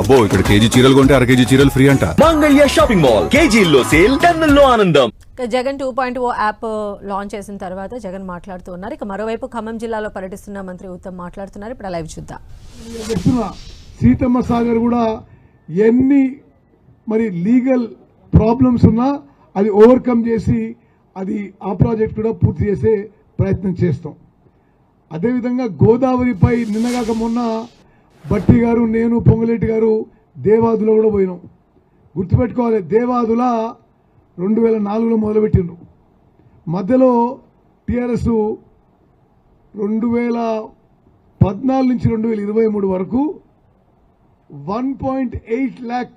అబ్బో ఇక్కడ కేజీ చీరలు కొంటే అర కేజీ చీరలు ఫ్రీ అంట. మంగళ్య షాపింగ్ మాల్, కేజీల్లో సేల్, టన్నుల్లో ఆనందం. జగన్ 2.0 యాప్ లాంచ్ చేసిన తర్వాత జగన్ మాట్లాడుతూ ఉన్నారు. ఇక మరోవైపు ఖమ్మం జిల్లాలో పర్యటిస్తున్న మంత్రి ఉత్తమ్ మాట్లాడుతున్నారు. ఇప్పుడు లైవ్ చూద్దాం. సీతమ్మ సాగర్ కూడా ఎన్ని మరి లీగల్ ప్రాబ్లమ్స్ ఉన్నా అది ఓవర్కమ్ చేసి అది ఆ ప్రాజెక్ట్ కూడా పూర్తి చేసే ప్రయత్నం చేస్తాం. అదేవిధంగా గోదావరిపై నిన్నగాక మొన్న బట్టి గారు, నేను, పొంగులేటి గారు దేవాదులో కూడా పోయినాం. గుర్తుపెట్టుకోవాలి, దేవాదుల 2004లో మొదలుపెట్టిండ్రు. మధ్యలో టీఆర్ఎస్ 2014 నుంచి 2023 వరకు 1.8 lakh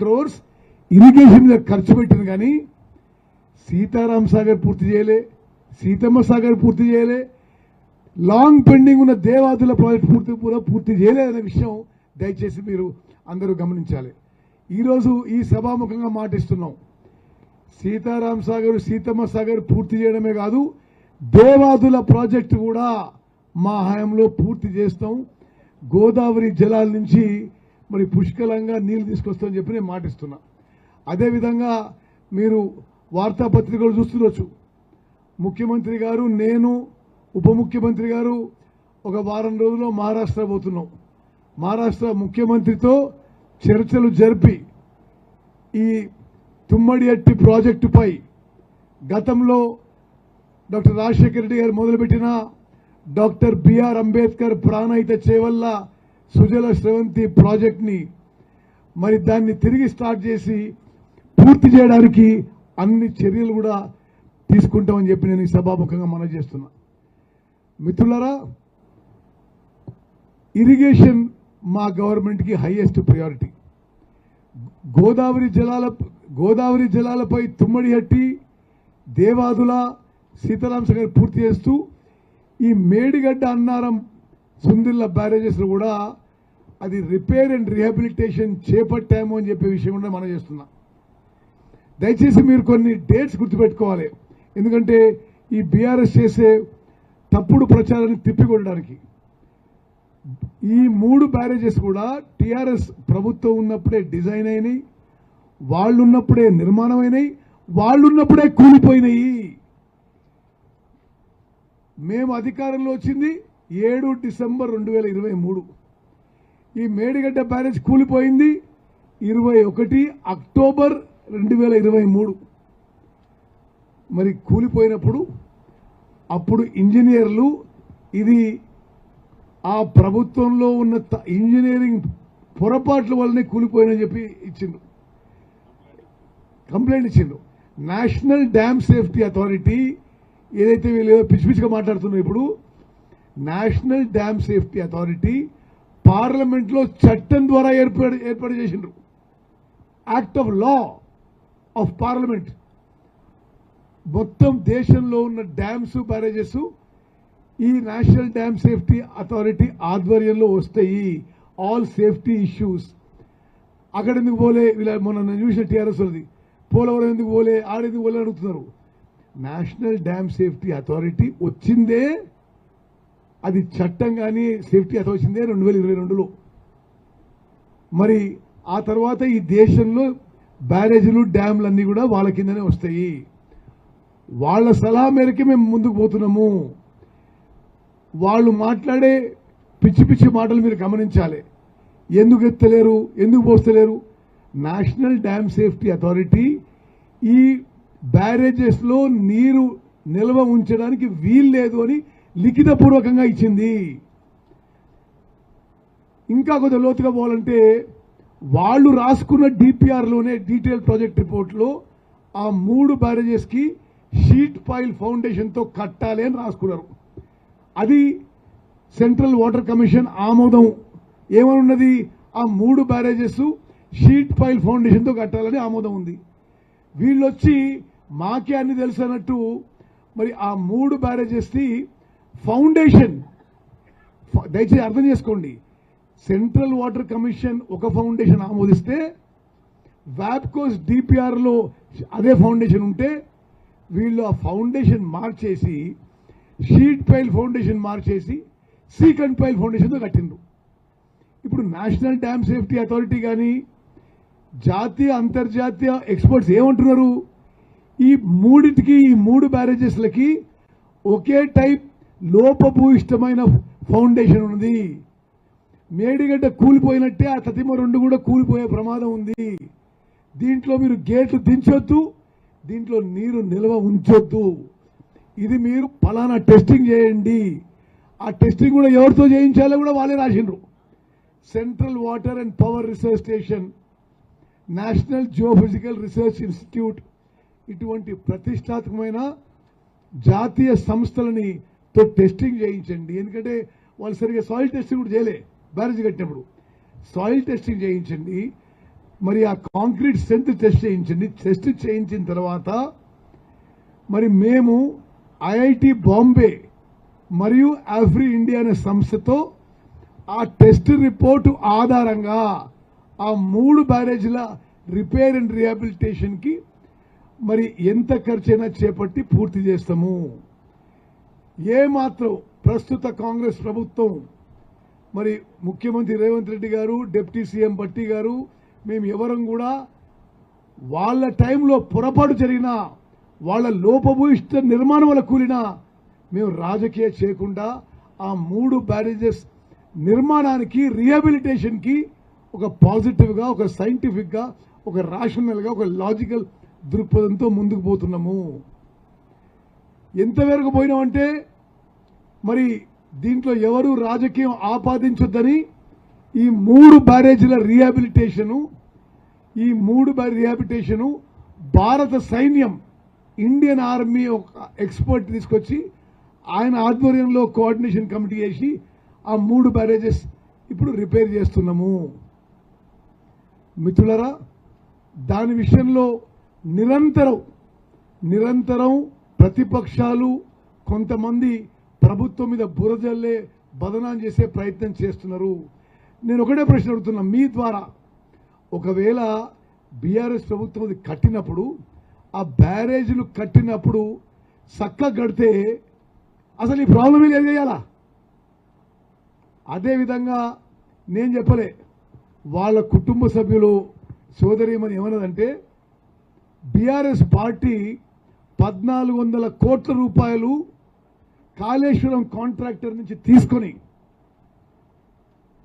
crores ఇరిగేషన్ మీద ఖర్చు పెట్టింది. కానీ సీతారాం సాగర్ పూర్తి చేయలే, సీతమ్మ సాగర్ పూర్తి చేయలే, లాంగ్ పెండింగ్ ఉన్న దేవాదుల ప్రాజెక్ట్ పూర్తి చేయలేదనే విషయం దయచేసి మీరు అందరూ గమనించాలి. ఈరోజు ఈ సభాముఖంగా మాటిస్తున్నాం, సీతారాం సాగర్, సీతమ్మ సాగర్ పూర్తి చేయడమే కాదు, దేవాదుల ప్రాజెక్టు కూడా మా హయాంలో పూర్తి చేస్తాం. గోదావరి జలాల నుంచి మరి పుష్కలంగా నీళ్లు తీసుకొస్తామని చెప్పి నేను మాటిస్తున్నా. అదేవిధంగా మీరు వార్తాపత్రికలు చూస్తుండొచ్చు, ముఖ్యమంత్రి గారు, నేను, ఉప ముఖ్యమంత్రి గారు ఒక వారం రోజుల్లో మహారాష్ట్ర పోతున్నాం. మహారాష్ట్ర ముఖ్యమంత్రితో చర్చలు జరిపి ఈ తుమ్మడిహట్టి ప్రాజెక్టుపై గతంలో డాక్టర్ రాజశేఖర రెడ్డి గారు మొదలుపెట్టిన డాక్టర్ బిఆర్ అంబేద్కర్ ప్రాణహిత చేవల్ల సుజల స్రవంతి ప్రాజెక్ట్ని మరి దాన్ని తిరిగి స్టార్ట్ చేసి పూర్తి చేయడానికి అన్ని చర్యలు కూడా తీసుకుంటామని చెప్పి నేను ఈ సభాముఖంగా మనవి చేస్తున్నా. మిత్రులారా, ఇరిగేషన్ మా గవర్నమెంట్కి హైయెస్ట్ ప్రయారిటీ. గోదావరి జలాలపై తుమ్మడిహట్టి, దేవాదుల, సీతారాం సాగర్ పూర్తి చేస్తూ ఈ మేడిగడ్డ, అన్నారం, సుందిల్ల బ్యారేజెస్ కూడా అది రిపేర్ అండ్ రీహాబిలిటేషన్ చేపట్టాము అని చెప్పే విషయం కూడా మనం చేస్తున్నాం. దయచేసి మీరు కొన్ని డేట్స్ గుర్తుపెట్టుకోవాలి, ఎందుకంటే ఈ బీఆర్ఎస్ చేసే తప్పుడు ప్రచారాన్ని తిప్పికొట్టడానికి. ఈ 3 బ్యారేజెస్ కూడా టీఆర్ఎస్ ప్రభుత్వం ఉన్నప్పుడే డిజైన్ అయినాయి, వాళ్ళున్నప్పుడే నిర్మాణం అయినాయి, వాళ్ళున్నప్పుడే కూలిపోయినాయి. మేము అధికారంలో వచ్చింది 7 డిసెంబర్ 2023. ఈ మేడిగడ్డ బ్యారేజ్ కూలిపోయింది 21 అక్టోబర్ 2023. మరి కూలిపోయినప్పుడు అప్పుడు ఇంజనీర్లు ఇది ఆ ప్రభుత్వంలో ఉన్న ఇంజనీరింగ్ పొరపాట్ల వల్లనే కూలిపోయినని చెప్పి ఇచ్చిండు, కంప్లైంట్ ఇచ్చిండు. నేషనల్ డ్యామ్ సేఫ్టీ అథారిటీ ఏదైతే వీళ్ళు పిచ్చి పిచ్చిగా మాట్లాడుతున్నారు, ఇప్పుడు నేషనల్ డ్యామ్ సేఫ్టీ అథారిటీ పార్లమెంట్లో చట్టం ద్వారా ఏర్పాటు చేసిండ్రు. Act of law of parliament. మొత్తం దేశంలో ఉన్న డ్యామ్స్, బ్యారేజెస్ ఈ నేషనల్ డ్యామ్ సేఫ్టీ అథారిటీ ఆధ్వర్యంలో వస్తాయి. ఆల్ సేఫ్టీ ఇష్యూస్ అక్కడ ఎందుకు పోలే, వీళ్ళ మొన్న చూసిన టీఆర్ఎస్ వాళ్ళది పోలవరం ఎందుకు పోలే, ఆడెందుకు పోలే అడుగుతున్నారు. నేషనల్ డ్యామ్ సేఫ్టీ అథారిటీ వచ్చిందే, అది చట్టం కానీ సేఫ్టీ అథారిటీ వచ్చిందే 2022లో. మరి ఆ తర్వాత ఈ దేశంలో బ్యారేజీలు, డ్యామ్లన్నీ కూడా వాళ్ళ కిందనే వస్తాయి. వాళ్ళ సలహా మేరకే మేము ముందుకు పోతున్నాము. వాళ్ళు మాట్లాడే పిచ్చి పిచ్చి మాటలు మీరు గమనించాలి. ఎందుకు ఎత్తలేరు, ఎందుకు పోస్తలేరు? నేషనల్ డ్యామ్ సేఫ్టీ అథారిటీ ఈ బ్యారేజెస్ లో నీరు నిల్వ ఉంచడానికి వీల్లేదు అని లిఖితపూర్వకంగా ఇచ్చింది. ఇంకా కొంచెం లోతుగా పోవాలంటే వాళ్ళు రాసుకున్న డిపిఆర్లోనే, డీటెయిల్ ప్రాజెక్ట్ రిపోర్ట్లో ఆ 3 బ్యారేజెస్ కి షీట్ పైల్ ఫౌండేషన్తో కట్టాలి అని రాసుకున్నారు. అది సెంట్రల్ వాటర్ కమిషన్ ఆమోదం ఏమని ఉన్నది, ఆ 3 బ్యారేజెస్ షీట్ పైల్ ఫౌండేషన్తో కట్టాలని ఆమోదం ఉంది. వీళ్ళొచ్చి మాకే అన్ని తెలుసు అన్నట్టు మరి ఆ 3 బ్యారేజెస్ కి ఫౌండేషన్, దయచేసి అర్థం చేసుకోండి, సెంట్రల్ వాటర్ కమిషన్ ఒక ఫౌండేషన్ ఆమోదిస్తే వ్యాప్కోస్ డిపిఆర్లో అదే ఫౌండేషన్ ఉంటే వీళ్ళు ఆ ఫౌండేషన్ మార్చేసి షీట్ పైల్ ఫౌండేషన్ మార్చేసి సీకండ్ పైల్ ఫౌండేషన్తో కట్టిండ్రు. ఇప్పుడు నేషనల్ డ్యామ్ సేఫ్టీ అథారిటీ కానీ జాతీయ అంతర్జాతీయ ఎక్స్పర్ట్స్ ఏమంటున్నారు, ఈ మూడింటికి, ఈ 3 బ్యారేజెస్లకి ఒకే టైప్ లోపభూయిష్టమైన ఫౌండేషన్ ఉంది. మేడిగడ్డ కూలిపోయినట్టే ఆ తతిమ 2 కూడా కూలిపోయే ప్రమాదం ఉంది. దీంట్లో మీరు గేట్లు దించొద్దు, దీంట్లో నీరు నిల్వ ఉంచొద్దు. ఇది మీరు ఫలానా టెస్టింగ్ చేయండి. ఆ టెస్టింగ్ కూడా ఎవరితో చేయించాలో కూడా వాళ్ళే రాసిండ్రు. Central water and power research station, national geophysical research institute, ఇటువంటి ప్రతిష్టాత్మకమైన జాతీయ సంస్థలని తో టెస్టింగ్ చేయించండి. ఎందుకంటే వాళ్ళు సరిగ్గా సాయిల్ టెస్టింగ్ కూడా చేయలే. బ్యారేజ్ కట్టినప్పుడు సాయిల్ టెస్టింగ్ చేయించండి. మరి ఆ కాంక్రీట్ స్ట్రెంత్ టెస్ట్ చేయించండి. టెస్ట్ చేయించిన తర్వాత మరి మేము ఐఐటి బాంబే మరియు ఆఫ్రీ ఇండియా అనే సంస్థతో ఆ టెస్ట్ రిపోర్టు ఆధారంగా ఆ 3 బ్యారేజ్ల రిపేర్ అండ్ రిహాబిలిటేషన్కి మరి ఎంత ఖర్చైనా చేపట్టి పూర్తి చేస్తాము. ఏమాత్రం ప్రస్తుత కాంగ్రెస్ ప్రభుత్వం, మరి ముఖ్యమంత్రి రేవంత్ రెడ్డి గారు, డిప్యూటీ సీఎం భట్టి గారు, మేము ఎవరం కూడా వాళ్ళ టైంలో పొరపాటు జరిగినా, వాళ్ళ లోపభూయిష్ట నిర్మాణం వల్ల కూలినా మేము రాజకీయ చేయకుండా ఆ 3 బ్యారేజెస్ నిర్మాణానికి, రిహాబిలిటేషన్కి ఒక పాజిటివ్గా, ఒక సైంటిఫిక్గా, ఒక రాషనల్గా, ఒక లాజికల్ దృక్పథంతో ముందుకు పోతున్నాము. ఎంతవరకు పోయినామంటే మరి దీంట్లో ఎవరు రాజకీయం ఆపాదించొద్దని ఈ 3 బ్యారేజీల రిహాబిలిటేషను, ఈ 3 రిహాబిలిటేషను భారత సైన్యం, ఇండియన్ ఆర్మీ ఒక ఎక్స్పర్ట్ తీసుకొచ్చి ఆయన ఆధ్వర్యంలో కోఆర్డినేషన్ కమిటీ చేసి ఆ 3 బ్యారేజెస్ ఇప్పుడు రిపేర్ చేస్తున్నాము. మిత్రులరా, దాని విషయంలో నిరంతరం ప్రతిపక్షాలు కొంతమంది ప్రభుత్వం మీద బురజల్లే, బదనాం చేసే ప్రయత్నం చేస్తున్నారు. నేను ఒకటే ప్రశ్న అడుగుతున్నా మీ ద్వారా, ఒకవేళ బీఆర్ఎస్ ప్రభుత్వం కట్టినప్పుడు, ఆ బ్యారేజీలు కట్టినప్పుడు చక్కగా కడితే అసలు ఈ ప్రాబ్లమే లేదు చేయాలా? అదేవిధంగా నేను చెప్పలే, వాళ్ళ కుటుంబ సభ్యులు సోదరీమణి ఏమన్నదంటే, బీఆర్ఎస్ పార్టీ 1400 కోట్ల రూపాయలు కాళేశ్వరం కాంట్రాక్టర్ నుంచి తీసుకొని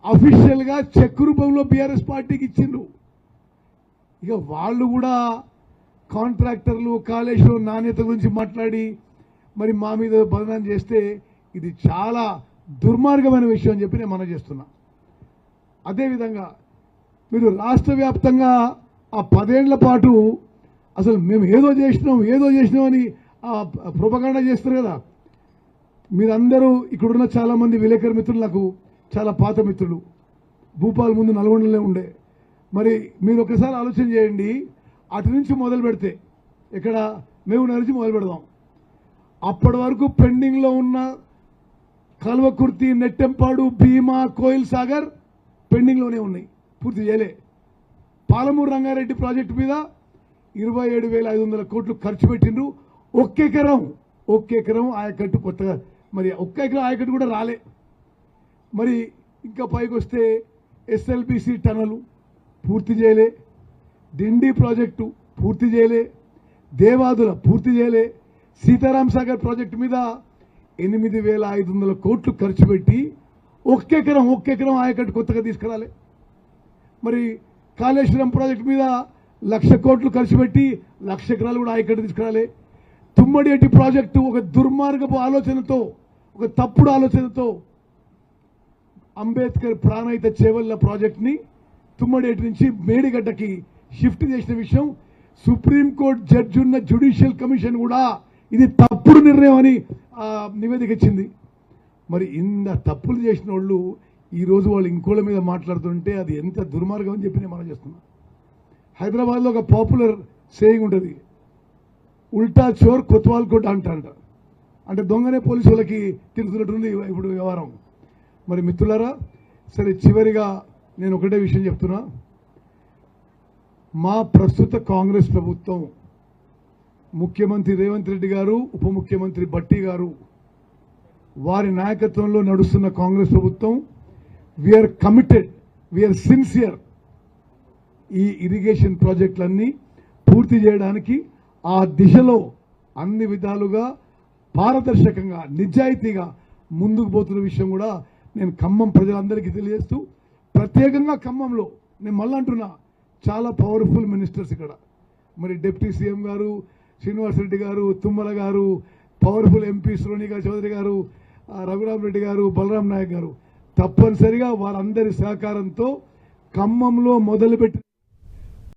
అఫీషియల్ గా చెక్ రూపంలో బీఆర్ఎస్ పార్టీకి ఇచ్చిండ్రు. ఇక వాళ్ళు కూడా కాంట్రాక్టర్లు కాళేశ్వరం నాణ్యత గురించి మాట్లాడి మరి మా మీద బదనాం చేస్తే ఇది చాలా దుర్మార్గమైన విషయం అని చెప్పి నేను మనం చేస్తున్నా. అదేవిధంగా మీరు రాష్ట్ర వ్యాప్తంగా ఆ 10 ఏళ్ల పాటు అసలు మేము ఏదో చేసినామని ప్రొపగాండా చేస్తారు కదా. మీరందరూ ఇక్కడున్న చాలా మంది విలేకరు మిత్రులు నాకు చాలా పాత మిత్రులు, భూపాల్ ముందు నల్గొండలో ఉండే. మరి మీరు ఒకసారి ఆలోచన చేయండి, అటు నుంచి మొదలు పెడితే, ఇక్కడ మేము నుంచి మొదలు పెడదాం, అప్పటి వరకు పెండింగ్లో ఉన్న కల్వకుర్తి, నెట్టెంపాడు, భీమా, కోయిల్ సాగర్ పెండింగ్లోనే ఉన్నాయి, పూర్తి చేయలే. పాలమూరు రంగారెడ్డి ప్రాజెక్టు మీద 27,500 కోట్లు ఖర్చు పెట్టిండ్రు. ఒక్క ఎకరం ఆయకట్టు కొత్తగా, మరి ఒక్క ఎకరం ఆయకట్టు కూడా రాలే. మరి ఇంకా పైకి వస్తే ఎస్ఎల్బిసి టనలు పూర్తి చేయలే, డిండి ప్రాజెక్టు పూర్తి చేయలే, దేవాదుల పూర్తి చేయలే, సీతారాం సాగర్ ప్రాజెక్టు మీద 8,500 కోట్లు ఖర్చు పెట్టి ఒక్క ఎకరం ఆయకట్టు కొత్తగా తీసుకురాలే. మరి కాళేశ్వరం ప్రాజెక్టు మీద 1,00,000 కోట్లు ఖర్చు పెట్టి 1,00,000 ఎకరాలు కూడా ఆయకట్టు తీసుకురాలే. తుమ్మడిహట్టి ప్రాజెక్టు ఒక దుర్మార్గపు ఆలోచనతో, ఒక తప్పుడు ఆలోచనతో అంబేద్కర్ ప్రాణహిత చేవల్ల ప్రాజెక్ట్ని తుమ్మడిహట్టి నుంచి మేడిగడ్డకి షిఫ్ట్ చేసిన విషయం సుప్రీంకోర్టు జడ్జి ఉన్న జ్యుడిషియల్ కమిషన్ కూడా ఇది తప్పుడు నిర్ణయం అని నివేదిక ఇచ్చింది. మరి ఇంత తప్పులు చేసిన వాళ్ళు ఈరోజు వాళ్ళు ఇంకోళ్ళ మీద మాట్లాడుతుంటే అది ఎంత దుర్మార్గం అని చెప్పి నేను మనం చేస్తున్నా. హైదరాబాద్లో ఒక పాపులర్ సేయింగ్ ఉంటుంది, ఉల్టా చోర్ కొత్వాల్ కోట్ అంటారంట. అంటే దొంగనే పోలీసు వాళ్ళకి తిరుగుతున్నట్టుంది ఇప్పుడు వ్యవహారం. మరి మిత్రులారా, సరే చివరిగా నేను ఒకటే విషయం చెప్తున్నా. మా ప్రస్తుత కాంగ్రెస్ ప్రభుత్వం, ముఖ్యమంత్రి రేవంత్ రెడ్డి గారు, ఉప ముఖ్యమంత్రి భట్టి గారు, వారి నాయకత్వంలో నడుస్తున్న కాంగ్రెస్ ప్రభుత్వం వీఆర్ కమిటెడ్ వీఆర్ సిన్సియర్. ఈ ఇరిగేషన్ ప్రాజెక్టులన్నీ పూర్తి చేయడానికి ఆ దిశలో అన్ని విధాలుగా పారదర్శకంగా నిజాయితీగా ముందుకు పోతున్న విషయం కూడా నేను ఖమ్మం ప్రజలందరికీ తెలియజేస్తూ, ప్రత్యేకంగా ఖమ్మంలో నేను మళ్ళీ అంటున్నా, చాలా పవర్ఫుల్ మినిస్టర్స్ ఇక్కడ. మరి డిప్యూటీ సీఎం గారు శ్రీనివాసరెడ్డి గారు, తుమ్మల గారు, పవర్ఫుల్ ఎంపీ శ్రోణికా చౌదరి గారు, రఘురామ్ రెడ్డి గారు, బలరాం నాయక్ గారు, తప్పనిసరిగా వారందరి సహకారంతో ఖమ్మంలో మొదలుపెట్టి